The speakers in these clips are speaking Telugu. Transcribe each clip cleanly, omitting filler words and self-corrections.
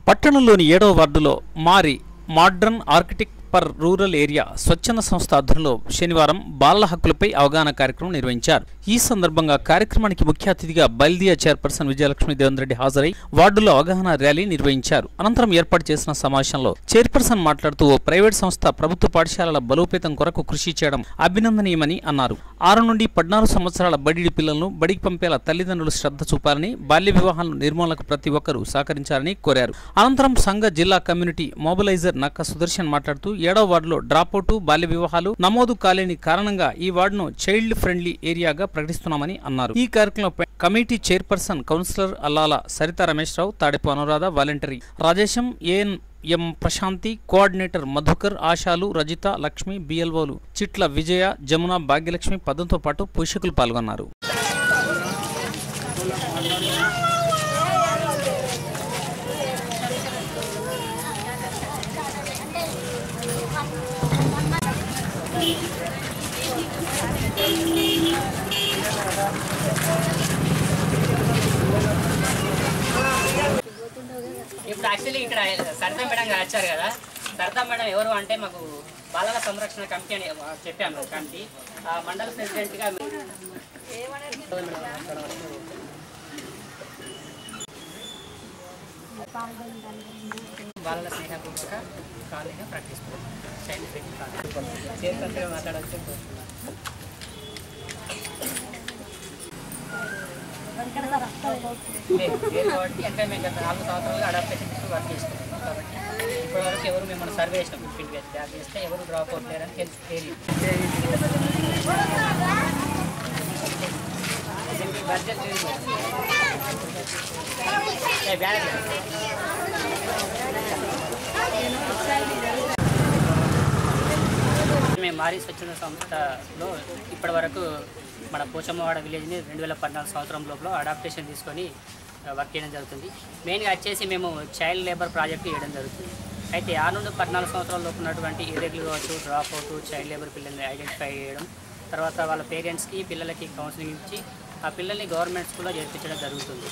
పట్టణంలోని 7వ వార్డులో modern architect for rural area స్వచ్ఛంద సంస్థ ఆధ్వర్యంలో శనివారం బాలల హక్కులపై అవగాహన కార్యక్రమం నిర్వహించారు. ఈ సందర్భంగా కార్యక్రమానికి ముఖ్య అతిథిగా బల్దియా చైర్పర్సన్ విజయలక్ష్మి దేవేంద్ర రెడ్డి హాజరై వార్డులో అవగాహన ర్యాలీ నిర్వహించారు. అనంతరం ఏర్పాటు చేసిన సమావేశంలో చైర్పర్సన్ మాట్లాడుతూ ఓ ప్రైవేట్ సంస్థ ప్రభుత్వ పాఠశాలల బలోపేతం కొరకు కృషి చేయడం అభినందనీయమని అన్నారు. 6 నుండి 14 సంవత్సరాల బడిడి పిల్లలను బడికి పంపేలా తల్లిదండ్రులు శ్రద్ధ చూపాలని, బాల్య వివాహాల నిర్మూలనకు ప్రతి ఒక్కరూ సహకరించాలని కోరారు. అనంతరం సంఘ జిల్లా కమ్యూనిటీ మొబిలైజర్ నక్క సుదర్శన్ మాట్లాడుతూ 7వ వార్డులో డ్రాపౌట్, బాల్య వివాహాలు నమోదు కాలేని కారణంగా ఈ వార్డును చైల్డ్ ఫ్రెండ్లీ ఏరియాగా ప్రకటిస్తున్నామని అన్నారు. ఈ కార్యక్రమంలో committee chairperson councillor Allala Saritha Ramesh Rao, Tadepu Anuradha, voluntary Rajesham, M Prashanthi, coordinator Madhukar, ఆశాలు, రజిత, లక్ష్మి, బిఎల్ఓలు చిట్ల విజయ, జమున, భాగ్యలక్ష్మి, పదంతో పాటు పోషకులు పాల్గొన్నారు. ఇప్పుడు యాక్చువల్లీ ఇక్కడ సరితా మేడం వచ్చారు కదా. సరితా మేడం ఎవరు అంటే మాకు బాలల సంరక్షణ కమిటీ అని చెప్పాము. కమిటీ మండల ప్రెసిడెంట్గా బాలల స్నేహపూర్వక కాలనీగా ప్రకటిస్తున్నాం. చైల్డ్ ఫ్రెండ్లీ కాలనీ చైర్పర్సన్గా మాట్లాడవచ్చు. కాబట్టి అంటే మేము గత 4 సంవత్సరాలుగా అడాప్టేషన్ తీసుకుని వర్క్ చేస్తున్నాం. కాబట్టి ఇప్పటివరకు ఎవరు మేము సర్వే చేసినాం. 15 డేస్ బ్యాక్ చేస్తే ఎవరు డ్రాప్ అవుట్ లేరని తెలియదు. బడ్జెట్ మేము మారీ స్వచ్ఛంద సంస్థలో ఇప్పటి వరకు మన పోచమ్మవాడ విలేజ్ని 2014 సంవత్సరం లోపల అడాప్టేషన్ తీసుకొని వర్క్ చేయడం జరుగుతుంది. మెయిన్గా వచ్చేసి మేము చైల్డ్ లేబర్ ప్రాజెక్టు చేయడం జరుగుతుంది. అయితే 6 నుండి 14 సంవత్సరాల లోపు ఉన్నటువంటి ఇర్రెగ్యులర్ కావచ్చు, డ్రాప్ అవుట్, చైల్డ్ లేబర్ పిల్లల్ని ఐడెంటిఫై చేయడం, తర్వాత వాళ్ళ పేరెంట్స్కి పిల్లలకి కౌన్సిలింగ్ ఇచ్చి ఆ పిల్లల్ని గవర్నమెంట్ స్కూల్లో చేర్పించడం జరుగుతుంది.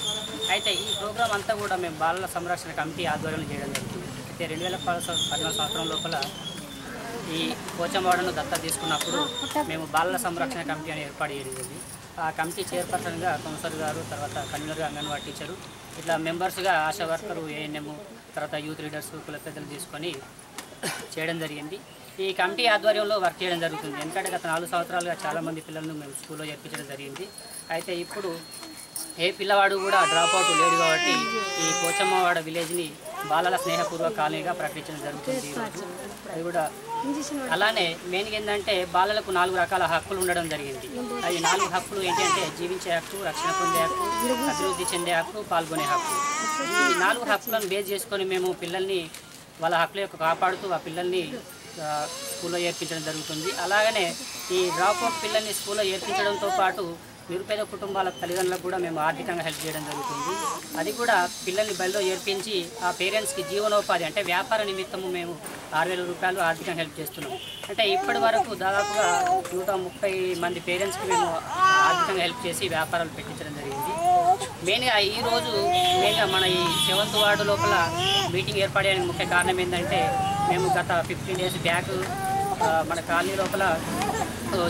అయితే ఈ ప్రోగ్రామ్ అంతా కూడా మేము బాలల సంరక్షణ కమిటీ ఆధ్వర్యంలో చేయడం జరుగుతుంది. అయితే 2014 సంవత్సరం లోపల ఈ పోచమ్మవాడను దత్తత తీసుకున్నప్పుడు మేము బాలల సంరక్షణ కమిటీ అని ఏర్పాటు చేయడం. ఆ కమిటీ చైర్పర్సన్గా కౌన్సిలర్ గారు, తర్వాత కన్వీనర్గా అంగన్వాడీ టీచరు, ఇట్లా మెంబర్స్గా ఆశా వర్కరు, ఏఎన్ఎం, తర్వాత యూత్ లీడర్స్, కుల పెద్దలు తీసుకొని చేయడం జరిగింది. ఈ కమిటీ ఆధ్వర్యంలో వర్క్ చేయడం జరుగుతుంది. ఎందుకంటే గత 4 సంవత్సరాలుగా చాలామంది పిల్లలను మేము స్కూల్లో చేర్పించడం జరిగింది. అయితే ఇప్పుడు ఏ పిల్లవాడు కూడా డ్రాప్ అవుట్ లేడు కాబట్టి ఈ పోచమ్మవాడ విలేజ్ని బాలల స్నేహపూర్వక కాలనీగా ప్రకటించడం జరుగుతుంది ఈరోజు. అది కూడా అలానే మెయిన్గా ఏంటంటే బాలలకు 4 రకాల హక్కులు ఉండడం జరిగింది. అవి 4 హక్కులు ఏంటంటే జీవించే హక్కు, రక్షణ పొందే హక్కు, అభివృద్ధి చెందే హక్కు, పాల్గొనే హక్కు. ఈ 4 హక్కులను బేస్ చేసుకొని మేము పిల్లల్ని వాళ్ళ హక్కుల యొక్క కాపాడుతూ ఆ పిల్లల్ని స్కూల్లో చేర్పించడం జరుగుతుంది. అలాగనే ఈ డ్రాప్ అవుట్ పిల్లల్ని స్కూల్లో చేర్పించడంతో పాటు నిరుపేద కుటుంబాల తల్లిదండ్రులకు కూడా మేము ఆర్థికంగా హెల్ప్ చేయడం జరుగుతుంది. అది కూడా పిల్లల్ని బడిలో చేర్పించి ఆ పేరెంట్స్కి జీవనోపాధి అంటే వ్యాపార నిమిత్తము మేము 6,000 రూపాయలు ఆర్థికంగా హెల్ప్ చేస్తున్నాం. అంటే ఇప్పటి వరకు దాదాపుగా 130 మంది పేరెంట్స్కి మేము ఆర్థికంగా హెల్ప్ చేసి వ్యాపారాలు పెట్టించడం జరిగింది. మెయిన్గా ఈరోజు మన ఈ 7వ వార్డు లోపల మీటింగ్ ఏర్పాటు చేయడానికి ముఖ్య కారణం ఏంటంటే మేము గత 15 డేస్ బ్యాక్ మన కాలనీ లోపల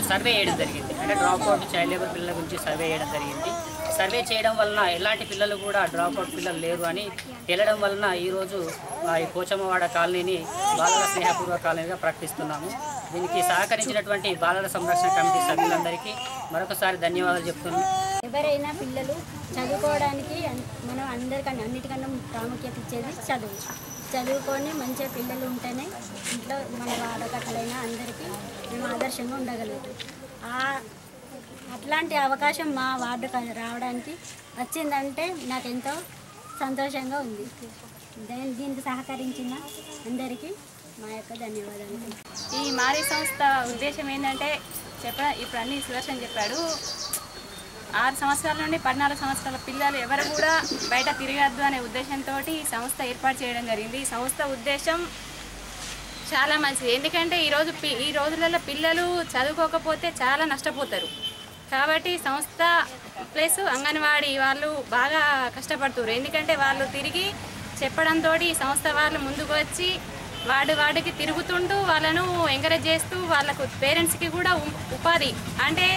సర్వే చేయడం జరిగింది. అంటే డ్రాప్ అవుట్, చైల్డ్ లేబర్ పిల్లల గురించి సర్వే చేయడం జరిగింది. సర్వే చేయడం వలన ఎలాంటి పిల్లలు కూడా డ్రాప్ అవుట్ పిల్లలు లేరు అని తేలడం వలన ఈరోజు ఈ పోచమ్మవాడ కాలనీని బాలల స్నేహపూర్వక కాలనీగా ప్రకటిస్తున్నాము. దీనికి సహకరించినటువంటి బాలల సంరక్షణ కమిటీ సభ్యులందరికీ మరొకసారి ధన్యవాదాలు చెప్తున్నాము. ఎవరైనా పిల్లలు చదువుకోవడానికి మనం అన్నిటికన్నా ప్రాముఖ్యత ఇచ్చేది చదువుకొని మంచిగా పిల్లలు ఉంటేనే ఇంట్లో మన వాడకట్లైనా అందరికీ మేము ఆదర్శంగా ఉండగలుగుతాం. అట్లాంటి అవకాశం మా వార్డుకు రావడానికి వచ్చిందంటే నాకు ఎంతో సంతోషంగా ఉంది. దీనికి సహకరించిన అందరికీ మా యొక్క ధన్యవాదాలు. ఈ మారీ సంస్థ ఉద్దేశం ఏంటంటే ఇప్పుడు అన్ని సుదర్శన్ చెప్పాడు. 6 సంవత్సరాల నుండి 14 సంవత్సరాల పిల్లలు ఎవరు కూడా బయట తిరగద్దు అనే ఉద్దేశంతో ఈ సంస్థ ఏర్పాటు చేయడం జరిగింది. ఈ సంస్థ ఉద్దేశం చాలా మంచిది. ఎందుకంటే ఈ రోజులలో పిల్లలు చదువుకోకపోతే చాలా నష్టపోతారు. కాబట్టి సంస్థ ప్లస్ అంగన్వాడీ వాళ్ళు బాగా కష్టపడుతున్నారు. ఎందుకంటే వాళ్ళు తిరిగి చెప్పడంతో ఈ సంస్థ వాళ్ళు ముందుకు వచ్చి వాడికి తిరుగుతుంటూ వాళ్ళను ఎంకరేజ్ చేస్తూ వాళ్ళకు పేరెంట్స్కి కూడా ఉపాధి అంటే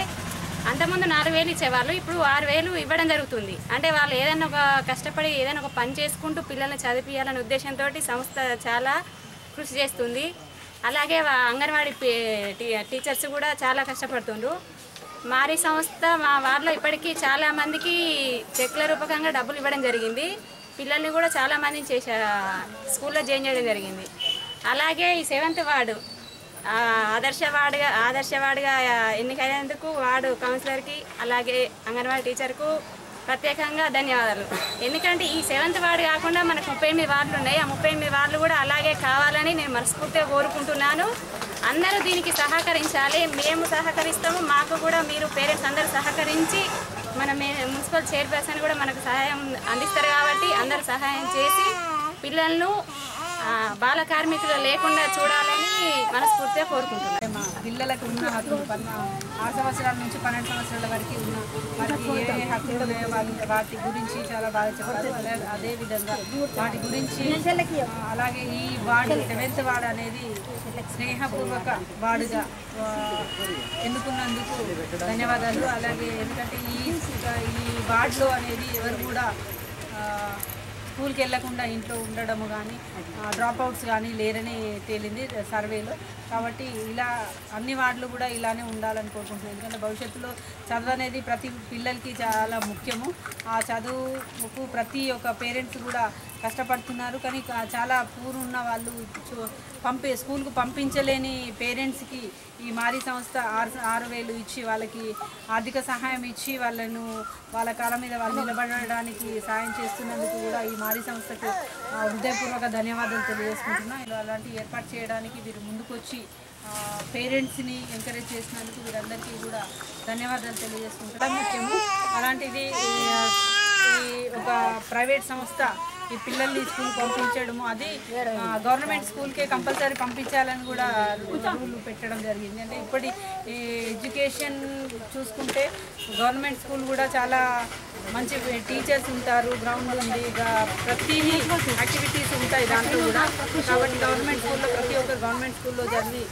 అంతకుముందు 4,000 ఇచ్చేవాళ్ళు, ఇప్పుడు 6,000 ఇవ్వడం జరుగుతుంది. అంటే వాళ్ళు ఏదైనా ఒక కష్టపడి ఏదైనా ఒక పని చేసుకుంటూ పిల్లల్ని చదివించాలనే ఉద్దేశంతో సంస్థ చాలా కృషి చేస్తుంది. అలాగే అంగన్వాడీ టీచర్స్ కూడా చాలా కష్టపడుతుండ్రు. మారీ సంస్థ మా వార్డులో ఇప్పటికీ చాలామందికి చెక్ల రూపకంగా డబ్బులు ఇవ్వడం జరిగింది. పిల్లల్ని కూడా చాలామందిని స్కూల్లో జాయిన్ చేయడం జరిగింది. అలాగే ఈ 7th వార్డు ఆదర్శవాడిగా ఎన్నికైనందుకు వార్డు కౌన్సిలర్కి అలాగే అంగన్వాడీ టీచర్కు ప్రత్యేకంగా ధన్యవాదాలు. ఎందుకంటే ఈ 7th వార్డు కాకుండా మనకు 38 వార్డులు ఉన్నాయి. ఆ 38 వార్డులు కూడా అలాగే కావాలని నేను మనస్ఫూర్తిగా కోరుకుంటున్నాను. అందరూ దీనికి సహకరించాలి. మేము సహకరిస్తాము, మాకు కూడా మీరు పేరెంట్స్ అందరూ సహకరించి మన మున్సిపల్ చైర్పర్సన్ కూడా మనకు సహాయం అందిస్తారు కాబట్టి అందరూ సహాయం చేసి పిల్లలను బాల కార్మికులు లేకుండా చూడాలని మనస్ఫూర్తిగా కోరుకుంటున్నాను. మా పిల్లలకు ఉన్న హక్కులు 6 సంవత్సరాల నుంచి 12 సంవత్సరాల వరకు ఉన్న వారికి ఏ హక్కులు వాటి గురించి చాలా బాగా చెప్పారు. అదేవిధంగా వాటి గురించి అలాగే ఈ వార్డు 7th వార్డు అనేది స్నేహపూర్వక వార్డుగా ఎన్నుకున్నందుకు ధన్యవాదాలు. అలాగే ఎందుకంటే ఈ వార్డులో అనేది ఎవరు కూడా స్కూల్కి వెళ్లకుండా ఇంట్లో ఉండడము కానీ డ్రాప్ అవుట్స్ కానీ లేరని తేలింది సర్వేలో. కాబట్టి ఇలా అన్ని వార్డులు కూడా ఇలానే ఉండాలని కోరుకుంటున్నాను. ఎందుకంటే భవిష్యత్తులో చదువు అనేది ప్రతి పిల్లలకి చాలా ముఖ్యము. ఆ చదువుకు ప్రతి ఒక్క పేరెంట్స్ కూడా కష్టపడుతున్నారు. కానీ చాలా పూర్ ఉన్న వాళ్ళు స్కూల్కు పంపించలేని పేరెంట్స్కి ఈ మారీ సంస్థ 6,000 ఇచ్చి వాళ్ళకి ఆర్థిక సహాయం ఇచ్చి వాళ్ళను వాళ్ళ కాళ్ళ మీద వాళ్ళు నిలబడడానికి సాయం చేస్తున్నందుకు కూడా ఈ మారీ సంస్థకు హృదయపూర్వక ధన్యవాదాలు తెలియజేసుకుంటున్నాను. అలాంటి ఏర్పాటు చేయడానికి వీరు ముందుకొచ్చి పేరెంట్స్ని ఎంకరేజ్ చేసినందుకు వీరందరికీ కూడా ధన్యవాదాలు తెలియజేసుకుంటున్నాను. ముఖ్యము అలాంటిది ఒక ప్రైవేట్ సంస్థ ఈ పిల్లల్ని స్కూల్ పంపించడము అది గవర్నమెంట్ స్కూల్కే కంపల్సరీ పంపించాలని కూడా రూల్ పెట్టడం జరిగింది. అంటే ఇప్పటి ఎడ్యుకేషన్ చూసుకుంటే గవర్నమెంట్ స్కూల్ కూడా చాలా మంచి టీచర్స్ ఉంటారు, గ్రౌండ్ ఉంది, ప్రతిదీ యాక్టివిటీస్ ఉంటాయి దాంట్లో కూడా. కాబట్టి గవర్నమెంట్ స్కూల్లో ప్రతి ఒక్కరు గవర్నమెంట్ స్కూల్లో చదివి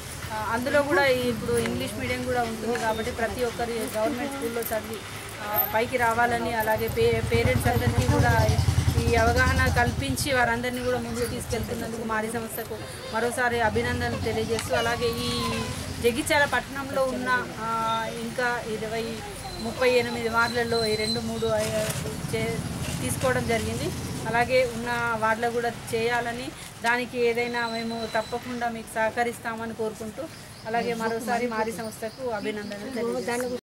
అందులో కూడా ఇప్పుడు ఇంగ్లీష్ మీడియం కూడా ఉంటుంది. కాబట్టి ప్రతి ఒక్కరి గవర్నమెంట్ స్కూల్లో చదివి పైకి రావాలని అలాగే పేరెంట్స్ అందరికీ కూడా ఈ అవగాహన కల్పించి వారందరినీ కూడా ముందుకు తీసుకెళ్తున్నందుకు మారీ సంస్థకు మరోసారి అభినందనలు తెలియజేస్తూ అలాగే ఈ జగిత్యాల పట్టణంలో ఉన్న ఇంకా 38 వార్డులలో 2-3 తీసుకోవడం జరిగింది. అలాగే ఉన్న వార్డులో కూడా చేయాలని దానికి ఏదైనా మేము తప్పకుండా మీకు సహకరిస్తామని కోరుకుంటూ అలాగే మరోసారి మారీ సంస్థకు అభినందనలు తెలియజేస్తున్నాము.